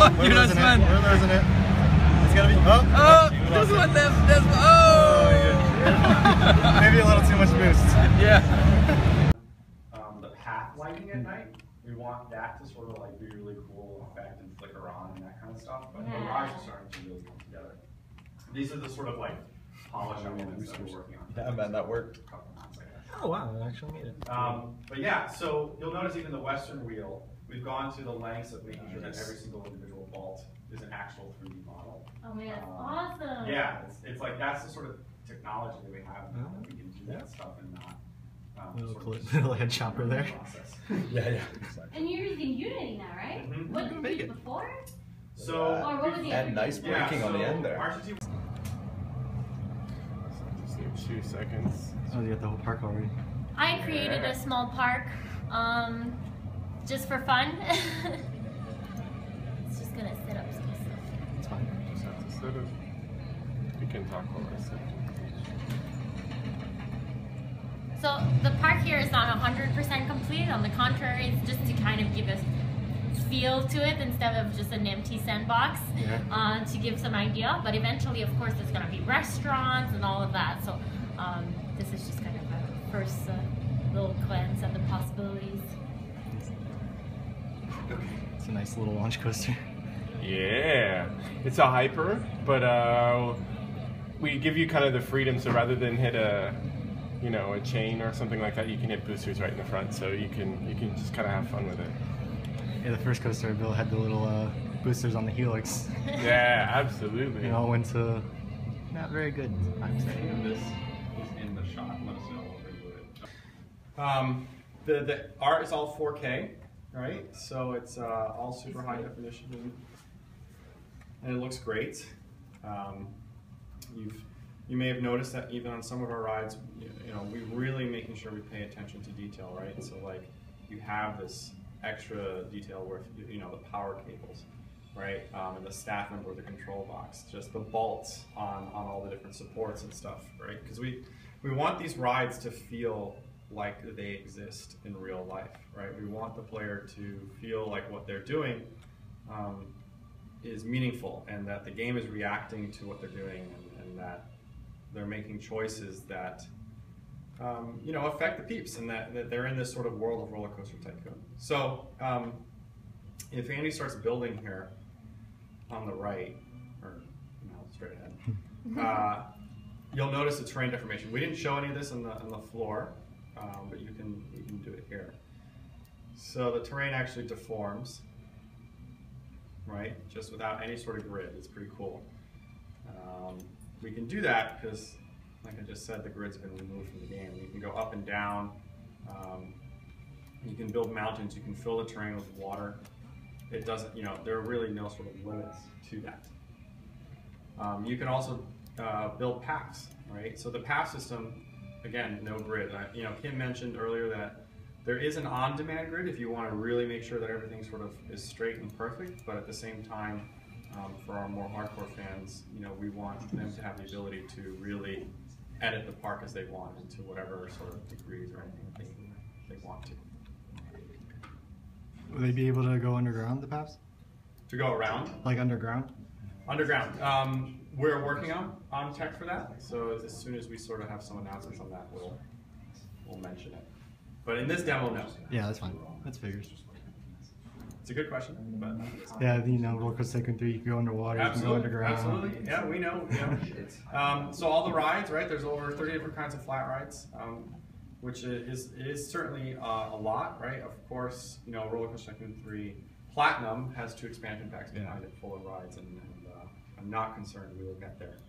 Oh, you're not fun. We're losing it. It's gonna be. Oh, there's one left. There's one. Oh. Maybe a little too much boost. Yeah. The path lighting at night, we want that to sort of like be really cool effect and flicker on and that kind of stuff. But the rides are starting to really come together. These are the sort of like polish elements that we're working on. Yeah, man, that worked. Oh wow, that actually made it. But yeah, so you'll notice even the Western wheel, we've gone to the lengths of making sure that every single individual vault is an actual 3D model. Oh man, that's awesome. Yeah, it's like that's the sort of technology that we have now that we can do that stuff and not Little head chopper there. Yeah. And you're using Unity now, right? Mm-hmm. What did you use before? So, or what was the and nice braking on the end there. Just need 2 seconds. Oh, you got the whole park already. I created a small park, just for fun. It's just gonna sit up. It's fine. Just have to sit it. We can talk while I sit. So the park here is not 100% complete. On the contrary, it's just to kind of give us feel to it instead of just an empty sandbox, to give some idea. But eventually, of course, there's going to be restaurants and all of that. So this is just kind of a first little glance at the possibilities. It's a nice little launch coaster. Yeah, it's a hyper, but we give you kind of the freedom. So rather than hit a chain or something like that, you can hit boosters right in the front, so you can just kind of have fun with it. Yeah, the first coaster I built had the little boosters on the helix. Yeah, absolutely. It all went to not very good, I'm saying. This is in the shot. Let us know when we do it. The art is all 4K, right? So it's all super high definition, and it looks great. You may have noticed that even on some of our rides, we're really making sure we pay attention to detail, right? So like you have this extra detail where, the power cables, right? And the staff member with the control box, just the bolts on all the different supports and stuff, right? Because we want these rides to feel like they exist in real life, right? We want the player to feel like what they're doing is meaningful, and that the game is reacting to what they're doing, and that they're making choices that affect the peeps, and that they're in this sort of world of Roller Coaster Tycoon. So if Andy starts building here on the right, or straight ahead, you'll notice the terrain deformation. We didn't show any of this on the floor, but you can do it here. So the terrain actually deforms, right? Just without any sort of grid. It's pretty cool. We can do that because, like I just said, the grid's been removed from the game. You can go up and down. You can build mountains. You can fill the terrain with water. It doesn't, there are really no sort of limits to that. You can also build paths, right? So the path system, again, no grid. Kim mentioned earlier that there is an on-demand grid if you want to really make sure that everything sort of is straight and perfect, but at the same time, for our more hardcore fans, we want them to have the ability to really edit the park as they want, and to whatever sort of degrees or anything they want to. Will they be able to go underground, the paths? To go around? Like underground? Underground. We're working on tech for that, so as soon as we sort of have some announcements on that, we'll mention it. But in this demo, no. Yeah, that's fine. That's figures. It's a good question, but yeah, Roller Coaster Tycoon 3, you can go underwater, you can go underground. Absolutely, yeah, we know. So all the rides, right? There's over 30 different kinds of flat rides, which is certainly a lot, right? Of course, Roller Coaster Tycoon 3 Platinum has 2 expansion packs behind it full of rides, and I'm not concerned we will get there.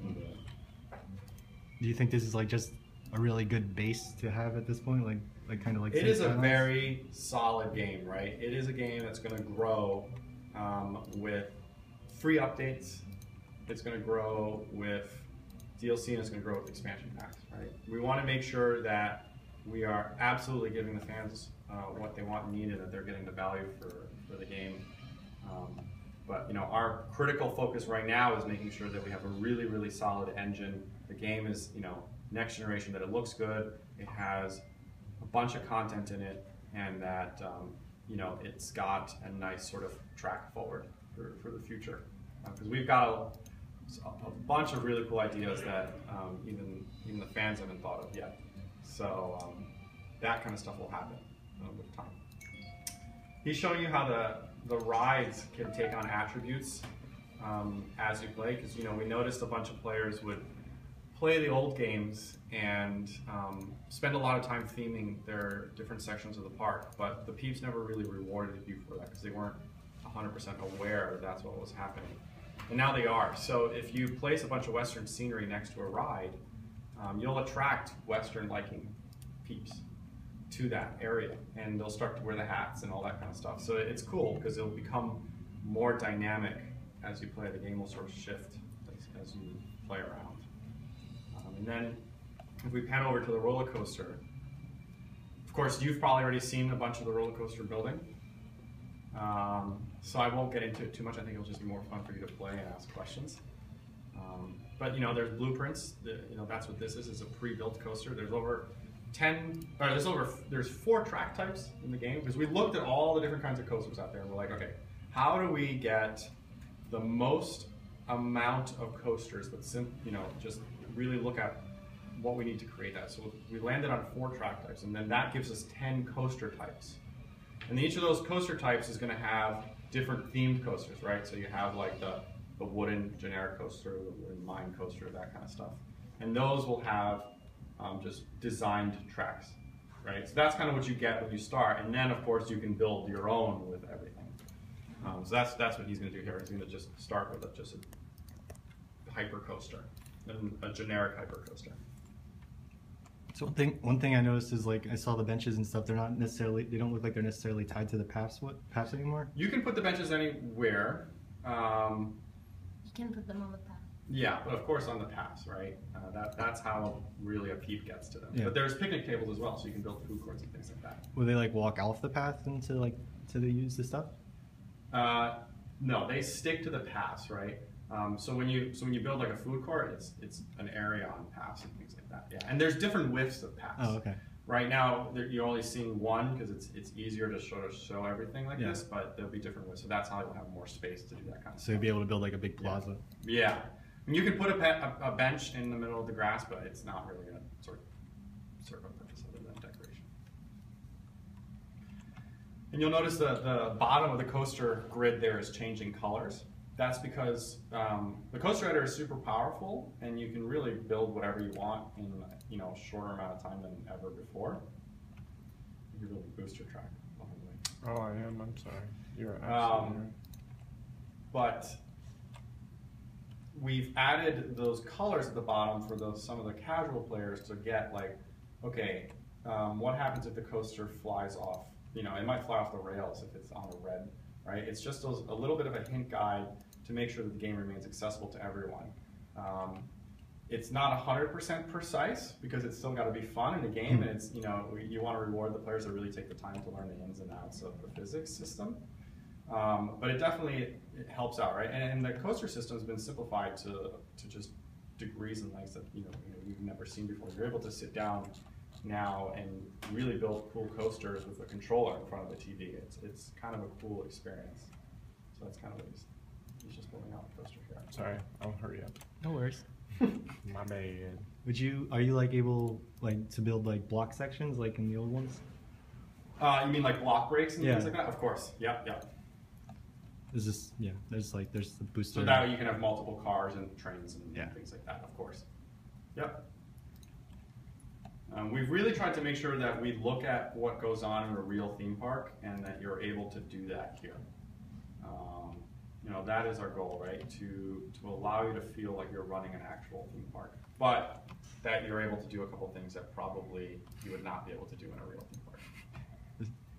Do you think this is like just a really good base to have at this point, like kind of like? It is a very solid game, right? It is a game that's going to grow with free updates. It's going to grow with DLC, and it's going to grow with expansion packs, right? We want to make sure that we are absolutely giving the fans what they want and need, and that they're getting the value for the game. But our critical focus right now is making sure that we have a really, really solid engine. The game is, next generation, that it looks good, it has a bunch of content in it, and that it's got a nice sort of track forward for the future, because we've got a bunch of really cool ideas that even the fans haven't thought of yet. So that kind of stuff will happen with time. He's showing you how the rides can take on attributes as you play, because we noticed a bunch of players would play the old games and spend a lot of time theming their different sections of the park, but the peeps never really rewarded you for that because they weren't 100% aware that that's what was happening. And now they are. So if you place a bunch of Western scenery next to a ride, you'll attract Western liking peeps to that area, and they'll start to wear the hats and all that kind of stuff. So it's cool because it'll become more dynamic as you play. The game will sort of shift as you play around. And then if we pan over to the roller coaster, of course you've probably already seen a bunch of the roller coaster building. So I won't get into it too much. I think it'll just be more fun for you to play and ask questions. But there's blueprints. That's what this is. It's a pre-built coaster. There's there's 4 track types in the game, because we looked at all the different kinds of coasters out there and we're like, okay, how do we get the most amount of coasters, but just really look at what we need to create that. So we landed on 4 track types, and then that gives us 10 coaster types. And each of those coaster types is going to have different themed coasters, right? So you have like the wooden generic coaster, the wooden mine coaster, that kind of stuff. And those will have just designed tracks, right? So that's kind of what you get when you start. And then of course you can build your own with everything. So that's what he's going to do here. He's going to just start with just a hyper coaster, and a generic hyper coaster. So one thing I noticed is, like, I saw the benches and stuff. They don't look like they're necessarily tied to the paths anymore. You can put the benches anywhere. You can put them on the path. Yeah, but of course on the paths, right? That's how really a peep gets to them. Yeah. But there's picnic tables as well, so you can build food courts and things like that. Will they like walk off the path to use the stuff? No, they stick to the paths, right? So when you build like a food court, it's an area on paths and things like that. Yeah, and there's different widths of paths. Oh, okay. Right now you're only seeing one because it's easier to show everything like this, but there'll be different widths. So that's how you'll have more space to do that kind of stuff. So you'll be able to build like a big plaza. Yeah. And you can put a bench in the middle of the grass, but it's not really going to sort of serve a purpose other than decoration. And you'll notice the bottom of the coaster grid there is changing colors. That's because the coaster editor is super powerful, and you can really build whatever you want in a shorter amount of time than ever before. You can build a booster track. Oh, I am. I'm sorry. You're absolutely right. But we've added those colors at the bottom for some of the casual players to get like, okay, what happens if the coaster flies off? It might fly off the rails if it's on a red, right? It's just a little bit of a hint guide to make sure that the game remains accessible to everyone. It's not 100% precise because it's still got to be fun in the game, and it's you want to reward the players that really take the time to learn the ins and outs of the physics system. But it definitely helps out, right? And the coaster system has been simplified to just degrees and lengths that you've never seen before. You're able to sit down now and really build cool coasters with a controller in front of the TV. It's kind of a cool experience. So that's kind of what he's just building out the coaster here. Sorry, I'll hurry up. No worries. My bad. Are you like able to build like block sections like in the old ones? You mean like block breaks and things like that? Of course. Yep. There's the booster. So now you can have multiple cars and trains and things like that, of course. Yep. We've really tried to make sure that we look at what goes on in a real theme park and that you're able to do that here. That is our goal, right? To allow you to feel like you're running an actual theme park, but that you're able to do a couple things that probably you would not be able to do in a real theme park.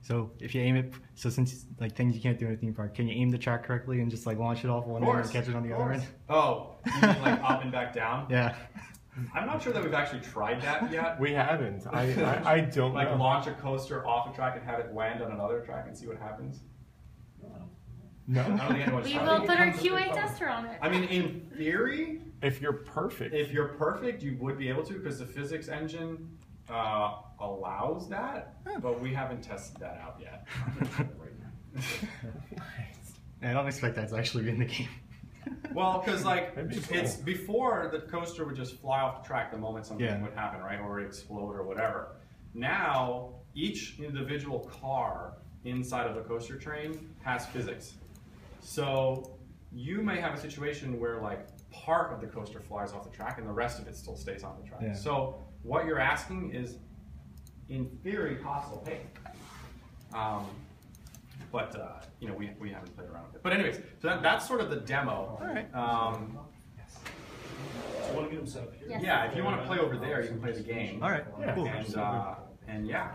So if you aim it, since like things you can't do in a theme park, can you aim the track correctly and just like launch it off one end and catch it on the other end? Oh, you mean like up and back down? Yeah. I'm not sure that we've actually tried that yet. We haven't. I don't like know. Launch a coaster off a track and have it land on another track and see what happens. No. I don't think anyone's We tried will it. put our QA tester on it. I mean, in theory, If you're perfect. you would be able to, because the physics engine allows that, but we haven't tested that out yet. I don't expect that to actually be in the game. Well, because like That'd be cool. it's before the coaster would just fly off the track the moment something Yeah. would happen, right, or explode or whatever. Now each individual car inside of a coaster train has physics. So you may have a situation where like part of the coaster flies off the track and the rest of it still stays on the track. Yeah. So what you're asking is, in theory, possible. Hey. But you know, we haven't played around with it. But anyways, so that's sort of the demo. All right. So want to get them set up here? Yes. Yeah, if you want to play over there, you can play the game. All right, Yeah. cool. And yeah,